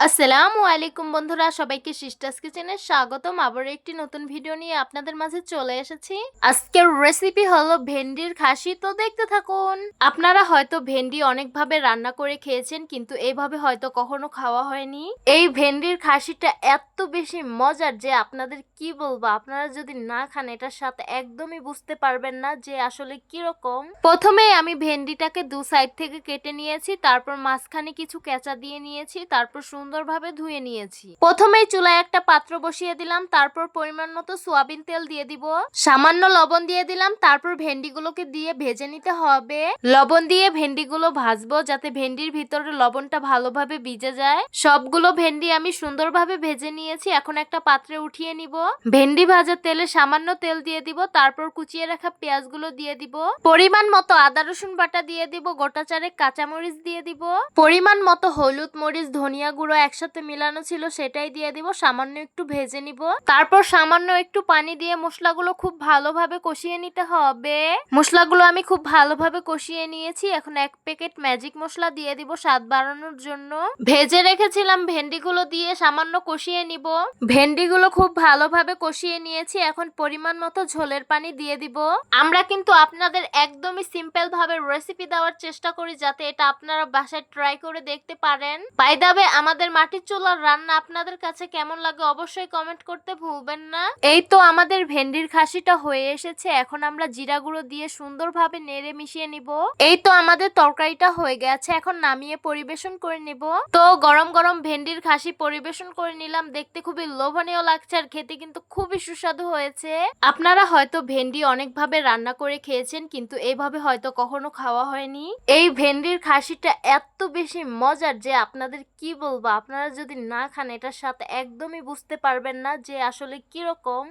আসসালামু আলাইকুম বন্ধুরা, সবাইকে সিস্টার্স কিচেনে স্বাগতম। আবার একটি নতুন ভিডিও নিয়ে আপনাদের মাঝে চলে এসেছি। আজকের রেসিপি হলো ভেন্ডির খাসি, তো দেখতে থাকুন। আপনারা হয়তো ভেন্ডি অনেকভাবে রান্না করে খেয়েছেন, কিন্তু এইভাবে হয়তো কখনো খাওয়া হয়নি। এই ভেন্ডির খাসিটা এত বেশি মজার যে আপনাদের কি বলবো, আপনারা যদি না খান এটার সাথে একদমই বুঝতে পারবেন না যে আসলে কিরকম। প্রথমে আমি ভেন্ডিটাকে দু সাইড থেকে কেটে নিয়েছি, তারপর মাঝখানে কিছু কেঁচা দিয়ে নিয়েছি, তারপর সুন্দরভাবে ধুয়ে নিয়েছি। প্রথমেই চুলায় একটা পাত্র বসিয়ে দিলাম, তারপর পরিমাণ মতো সয়াবিন তেল দিয়ে দিব, সামান্য লবণ দিয়ে দিলাম, তারপর ভেন্ডিগুলোকে দিয়ে ভেজে নিতে হবে। লবণ দিয়ে ভেন্ডিগুলো ভাজবো যাতে ভেন্ডির ভিতরে লবণটা ভালোভাবে ভিজে যায়। সবগুলো ভেন্ডি আমি সুন্দরভাবে ভেজে নিয়েছি, এখন একটা পাত্রে উঠিয়ে নিব। ভেন্ডি ভাজা তেলে সামান্য তেল দিয়ে দিব, তারপর কুচিয়ে রাখা পেঁয়াজগুলো দিয়ে দিব, পরিমাণ মতো আদা রসুন বাটা দিয়ে দিব, গোটা চারেক কাঁচামরিচ দিয়ে দিব, পরিমাণ মতো হলুদ মরিচ ধনিয়া গুঁড়ো একসাথে মিলানো ছিল সেটাই দিয়ে দিব, সামান্য একটু ভেজে নিব। তারপর সামান্য একটু পানি দিয়ে মশলাগুলো খুব ভালোভাবে কষিয়ে নিতে হবে। মশলাগুলো আমি খুব ভালোভাবে কষিয়ে নিয়েছি, এখন এক প্যাকেট ম্যাজিক মশলা দিয়ে দিব স্বাদ বাড়ানোর জন্য। ভেজে রেখেছিলাম ভেন্ডিগুলো দিয়ে সামান্য কষিয়ে নিব। ভেন্ডিগুলো খুব ভালোভাবে কষিয়ে নিয়েছি, এখন পরিমাণ মতো ঝোলের পানি দিয়ে দিব। আমরা কিন্তু আপনাদের একদমই সিম্পল ভাবে রেসিপি দেওয়ার চেষ্টা করি, যাতে এটা আপনারা বাসায় ট্রাই করে দেখতে পারেন। বাই দ্য ওয়ে, আমাদের মাটির চুলার রান্না আপনাদের কাছে কেমন লাগে অবশ্যই কমেন্ট করতে ভুলবেন না। এই তো আমাদের ভেন্ডির খাসিটা হয়ে এসেছে, এখন আমরা জিরা গুঁড়ো দিয়ে সুন্দরভাবে নেড়ে মিশিয়ে নিব। এই তো আমাদের তরকারিটা হয়ে গেছে, এখন নামিয়ে পরিবেশন করে নিব। তো গরম গরম ভেন্ডির খাসি পরিবেশন করে নিলাম, দেখতে খুবই লোভনীয় লাগছে আর খেতে কিন্তু খুবই সুস্বাদু হয়েছে। আপনারা হয়তো ভেন্ডি অনেকভাবে রান্না করে খেয়েছেন, কিন্তু এইভাবে হয়তো কখনো খাওয়া হয়নি। এই ভেন্ডির খাসিটা এত বেশি মজার যে আপনাদের কি বলবো, আপনারা যদি না খান এটার সাথে একদমই বুঝতে পারবেন না যে আসলে কিরকম।